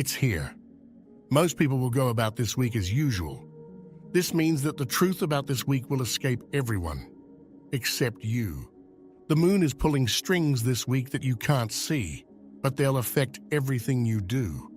It's here. Most people will go about this week as usual. This means that the truth about this week will escape everyone, except you. The moon is pulling strings this week that you can't see, but they'll affect everything you do.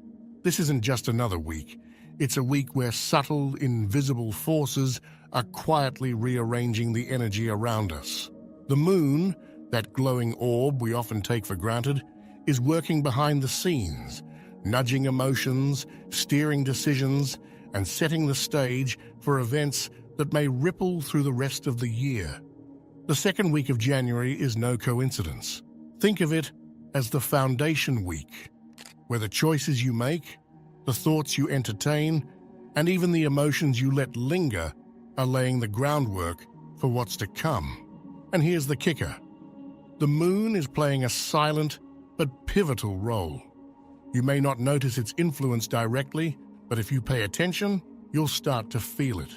This isn't just another week. It's a week where subtle, invisible forces are quietly rearranging the energy around us. The moon, that glowing orb we often take for granted, is working behind the scenes, nudging emotions, steering decisions, and setting the stage for events that may ripple through the rest of the year. The second week of January is no coincidence. Think of it as the foundation week, where the choices you make, the thoughts you entertain, and even the emotions you let linger are laying the groundwork for what's to come. And here's the kicker. The moon is playing a silent but pivotal role. You may not notice its influence directly, but if you pay attention, you'll start to feel it.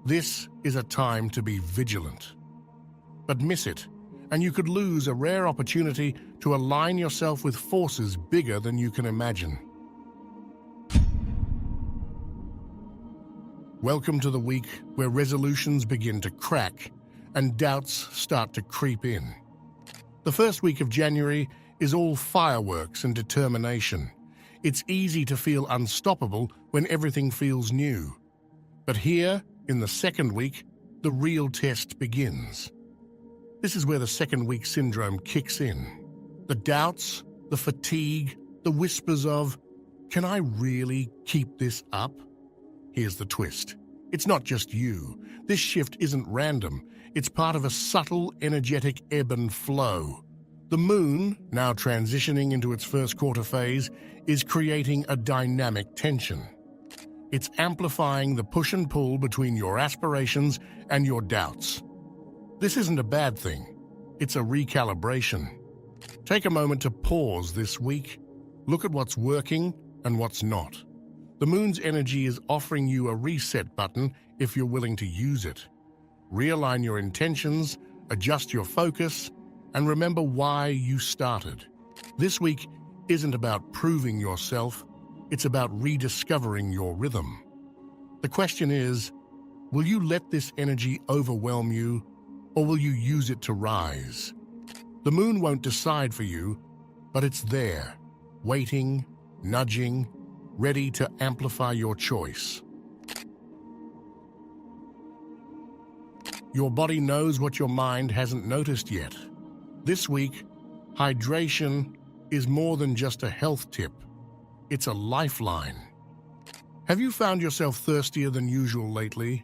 This is a time to be vigilant. But miss it, and you could lose a rare opportunity to align yourself with forces bigger than you can imagine. Welcome to the week where resolutions begin to crack and doubts start to creep in. The first week of January is all fireworks and determination. It's easy to feel unstoppable when everything feels new. But here, in the second week, the real test begins. This is where the second week syndrome kicks in. The doubts, the fatigue, the whispers of, "Can I really keep this up?" Here's the twist. It's not just you. This shift isn't random. It's part of a subtle, energetic ebb and flow. The moon, now transitioning into its first quarter phase, is creating a dynamic tension. It's amplifying the push and pull between your aspirations and your doubts. This isn't a bad thing. It's a recalibration. Take a moment to pause this week. Look at what's working and what's not. The moon's energy is offering you a reset button if you're willing to use it. Realign your intentions, adjust your focus, and remember why you started. This week isn't about proving yourself, it's about rediscovering your rhythm. The question is, will you let this energy overwhelm you, or will you use it to rise? The moon won't decide for you, but it's there, waiting, nudging, ready to amplify your choice. Your body knows what your mind hasn't noticed yet. This week, hydration is more than just a health tip. It's a lifeline. Have you found yourself thirstier than usual lately?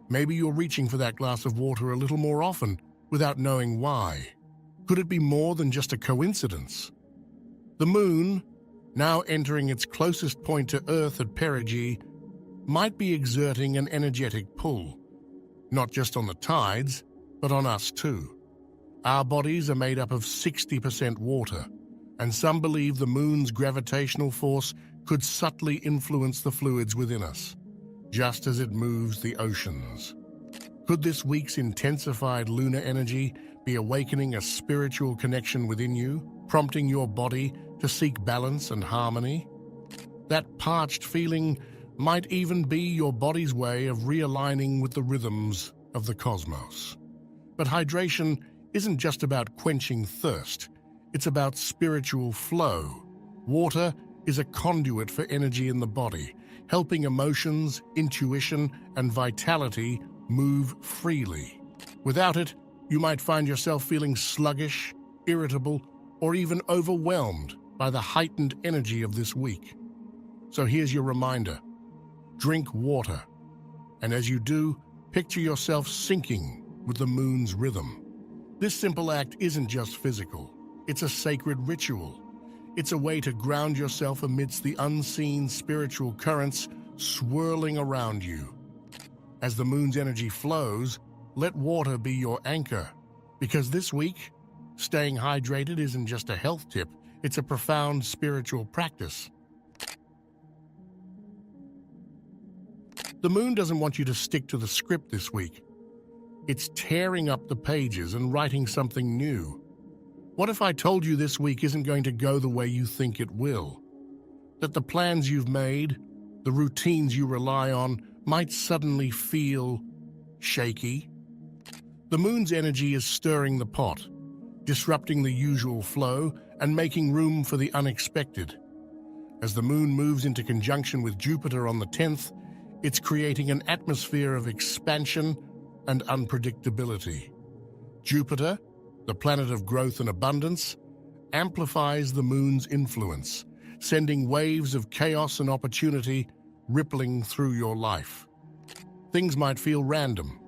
Maybe you're reaching for that glass of water a little more often without knowing why. Could it be more than just a coincidence? The moon, now entering its closest point to Earth at perigee, might be exerting an energetic pull, not just on the tides, but on us too. Our bodies are made up of 60% water, and some believe the moon's gravitational force could subtly influence the fluids within us, just as it moves the oceans. Could this week's intensified lunar energy be awakening a spiritual connection within you, prompting your body to seek balance and harmony? That parched feeling might even be your body's way of realigning with the rhythms of the cosmos. But hydration isn't just about quenching thirst, it's about spiritual flow. Water is a conduit for energy in the body, helping emotions, intuition, and vitality move freely. Without it, you might find yourself feeling sluggish, irritable, or even overwhelmed by the heightened energy of this week. So here's your reminder. Drink water, and as you do, picture yourself sinking with the moon's rhythm. This simple act isn't just physical, it's a sacred ritual. It's a way to ground yourself amidst the unseen spiritual currents swirling around you. As the moon's energy flows, let water be your anchor, because this week, staying hydrated isn't just a health tip, it's a profound spiritual practice. The moon doesn't want you to stick to the script this week. It's tearing up the pages and writing something new. What if I told you this week isn't going to go the way you think it will? that the plans you've made, the routines you rely on, might suddenly feel shaky. The moon's energy is stirring the pot, disrupting the usual flow and making room for the unexpected. As the moon moves into conjunction with Jupiter on the 10th, it's creating an atmosphere of expansion and unpredictability. Jupiter, the planet of growth and abundance, amplifies the moon's influence, sending waves of chaos and opportunity rippling through your life. Things might feel random,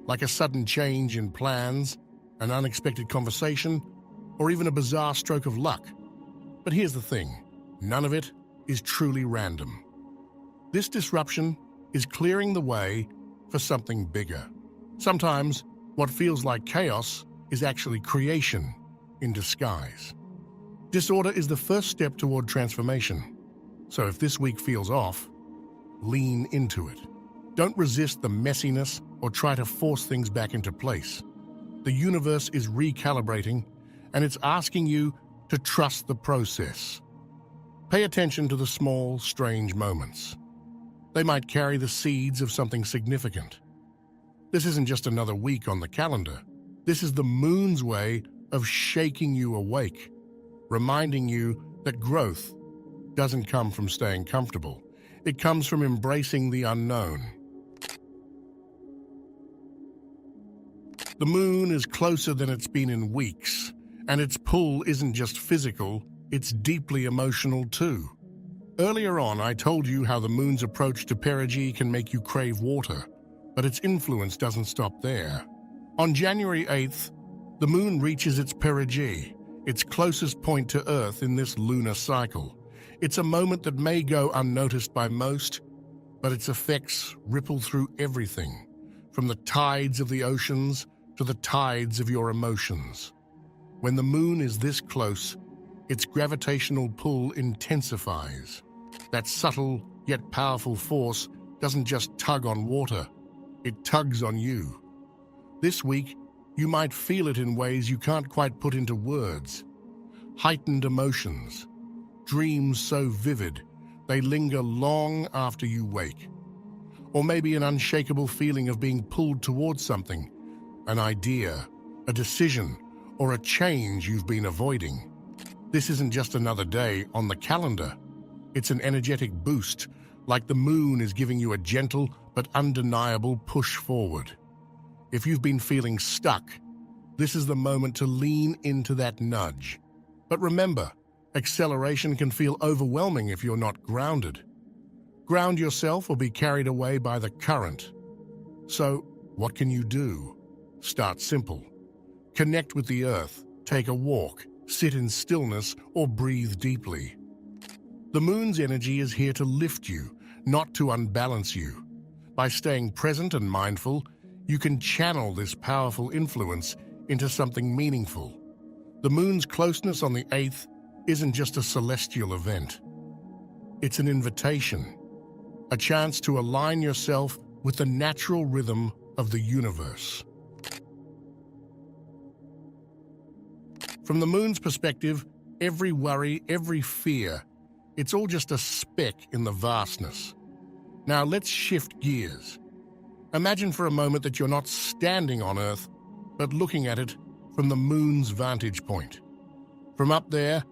like a sudden change in plans, an unexpected conversation, or even a bizarre stroke of luck. But here's the thing, none of it is truly random. This disruption is clearing the way for something bigger. Sometimes what feels like chaos is actually creation in disguise. Disorder is the first step toward transformation. So if this week feels off, lean into it. Don't resist the messiness or try to force things back into place. The universe is recalibrating, and it's asking you to trust the process. Pay attention to the small, strange moments. They might carry the seeds of something significant. This isn't just another week on the calendar. This is the moon's way of shaking you awake, reminding you that growth doesn't come from staying comfortable. It comes from embracing the unknown. The moon is closer than it's been in weeks, and its pull isn't just physical, it's deeply emotional too. Earlier on, I told you how the moon's approach to perigee can make you crave water, but its influence doesn't stop there. On January 8th, the moon reaches its perigee, its closest point to Earth in this lunar cycle. It's a moment that may go unnoticed by most, but its effects ripple through everything, from the tides of the oceans to the tides of your emotions. When the moon is this close, its gravitational pull intensifies. That subtle yet powerful force doesn't just tug on water, it tugs on you. This week, you might feel it in ways you can't quite put into words. Heightened emotions, dreams so vivid they linger long after you wake. Or maybe an unshakable feeling of being pulled towards something, an idea, a decision, or a change you've been avoiding. This isn't just another day on the calendar. It's an energetic boost, like the moon is giving you a gentle but undeniable push forward. If you've been feeling stuck, this is the moment to lean into that nudge. But remember, acceleration can feel overwhelming if you're not grounded. Ground yourself or be carried away by the current. So, what can you do? Start simple. Connect with the earth, take a walk, sit in stillness, or breathe deeply. The moon's energy is here to lift you, not to unbalance you. By staying present and mindful, you can channel this powerful influence into something meaningful. The moon's closeness on the 8th isn't just a celestial event. It's an invitation, a chance to align yourself with the natural rhythm of the universe. From the moon's perspective, every worry, every fear, it's all just a speck in the vastness. Now let's shift gears. Imagine for a moment that you're not standing on Earth, but looking at it from the moon's vantage point. From up there,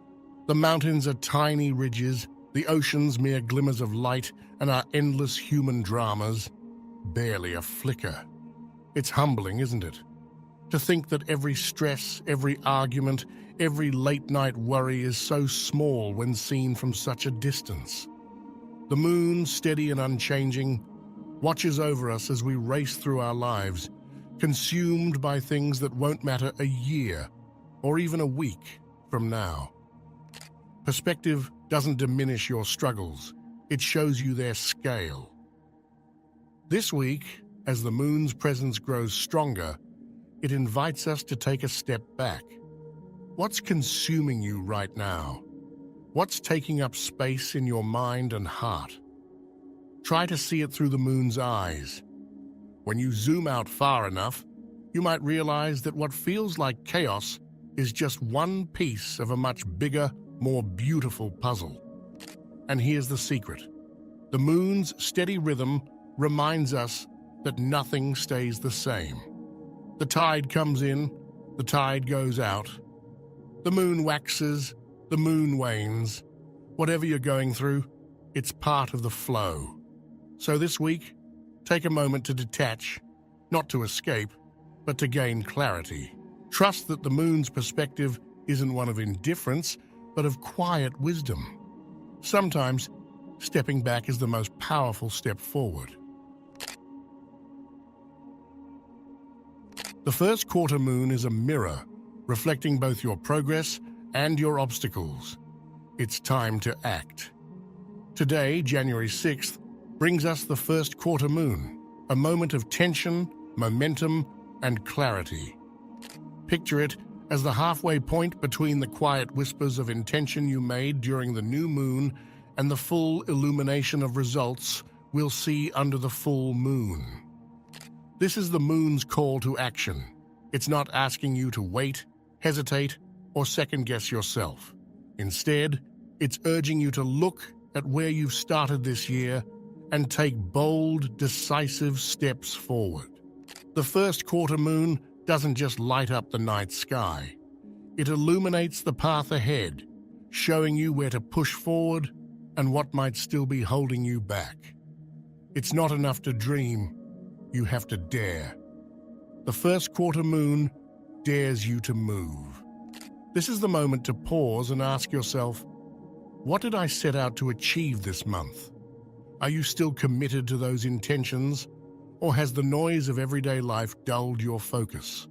the mountains are tiny ridges, the oceans mere glimmers of light, and our endless human dramas barely a flicker. It's humbling, isn't it? To think that every stress, every argument, every late-night worry is so small when seen from such a distance. The moon, steady and unchanging, watches over us as we race through our lives, consumed by things that won't matter a year or even a week from now. Perspective doesn't diminish your struggles, it shows you their scale. This week, as the moon's presence grows stronger, it invites us to take a step back. What's consuming you right now? What's taking up space in your mind and heart? Try to see it through the moon's eyes. When you zoom out far enough, you might realize that what feels like chaos is just one piece of a much bigger, more beautiful puzzle. And here's the secret. The moon's steady rhythm reminds us that nothing stays the same. The tide comes in, the tide goes out. The moon waxes, the moon wanes. Whatever you're going through, it's part of the flow. So this week, take a moment to detach, not to escape, but to gain clarity. Trust that the moon's perspective isn't one of indifference, but of quiet wisdom. Sometimes, stepping back is the most powerful step forward. The first quarter moon is a mirror, reflecting both your progress and your obstacles. It's time to act. Today, January 6th, brings us the first quarter moon, a moment of tension, momentum, and clarity. Picture it as the halfway point between the quiet whispers of intention you made during the new moon and the full illumination of results we'll see under the full moon. This is the moon's call to action. It's not asking you to wait, hesitate, or second-guess yourself. Instead, it's urging you to look at where you've started this year and take bold, decisive steps forward. The first quarter moon doesn't just light up the night sky. It illuminates the path ahead, showing you where to push forward and what might still be holding you back. It's not enough to dream, you have to dare. The first quarter moon dares you to move. This is the moment to pause and ask yourself, what did I set out to achieve this month? Are you still committed to those intentions, or has the noise of everyday life dulled your focus?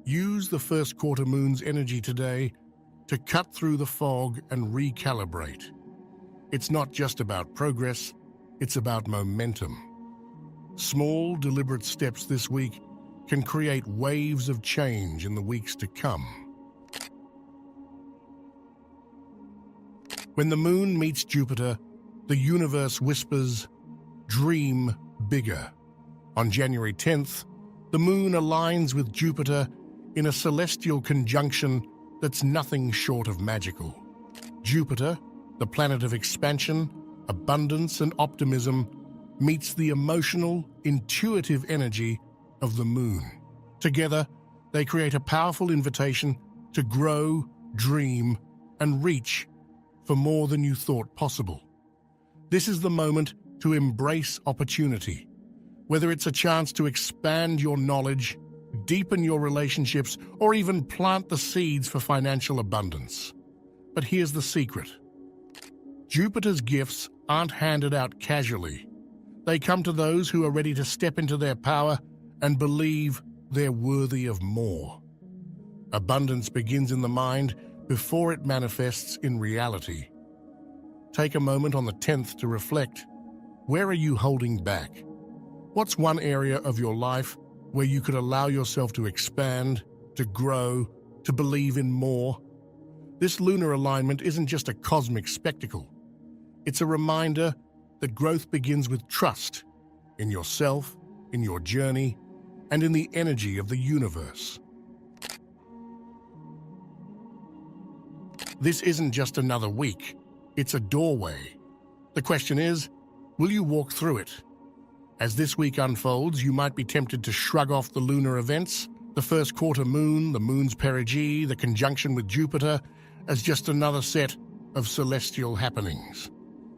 Use the first quarter moon's energy today to cut through the fog and recalibrate. It's not just about progress, it's about momentum. Small, deliberate steps this week can create waves of change in the weeks to come. When the moon meets Jupiter, the universe whispers, "Dream bigger." On January 10th, the moon aligns with Jupiter in a celestial conjunction that's nothing short of magical. Jupiter, the planet of expansion, abundance, and optimism, meets the emotional, intuitive energy of the moon. Together, they create a powerful invitation to grow, dream, and reach for more than you thought possible. This is the moment to embrace opportunity, whether it's a chance to expand your knowledge, deepen your relationships, or even plant the seeds for financial abundance. But here's the secret. Jupiter's gifts aren't handed out casually. They come to those who are ready to step into their power and believe they're worthy of more. Abundance begins in the mind before it manifests in reality. Take a moment on the 10th to reflect. Where are you holding back? What's one area of your life where you could allow yourself to expand, to grow, to believe in more? This lunar alignment isn't just a cosmic spectacle. It's a reminder that growth begins with trust in yourself, in your journey, and in the energy of the universe. This isn't just another week, it's a doorway. The question is, will you walk through it? As this week unfolds, you might be tempted to shrug off the lunar events, the first quarter moon, the moon's perigee, the conjunction with Jupiter, as just another set of celestial happenings.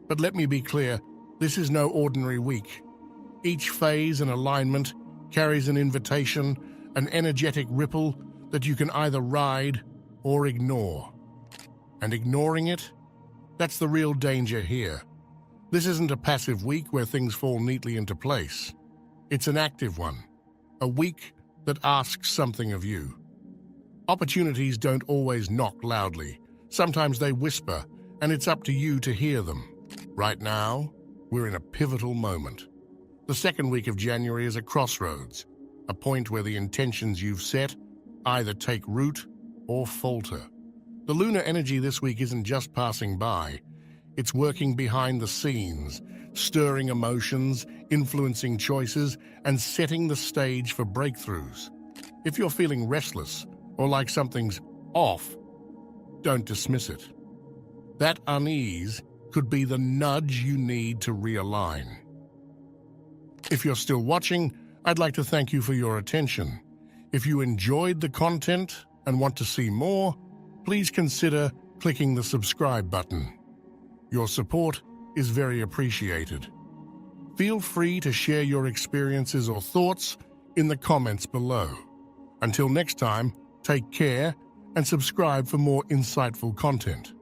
But let me be clear, this is no ordinary week. Each phase and alignment carries an invitation, an energetic ripple that you can either ride or ignore. And ignoring it, that's the real danger here. This isn't a passive week where things fall neatly into place. It's an active one, a week that asks something of you. Opportunities don't always knock loudly. Sometimes they whisper, and it's up to you to hear them. Right now, we're in a pivotal moment. The second week of January is a crossroads, a point where the intentions you've set either take root or falter. The lunar energy this week isn't just passing by. It's working behind the scenes, stirring emotions, influencing choices, and setting the stage for breakthroughs. If you're feeling restless or like something's off, don't dismiss it. That unease could be the nudge you need to realign. If you're still watching, I'd like to thank you for your attention. If you enjoyed the content and want to see more, please consider clicking the subscribe button. Your support is very appreciated. Feel free to share your experiences or thoughts in the comments below. Until next time, take care and subscribe for more insightful content.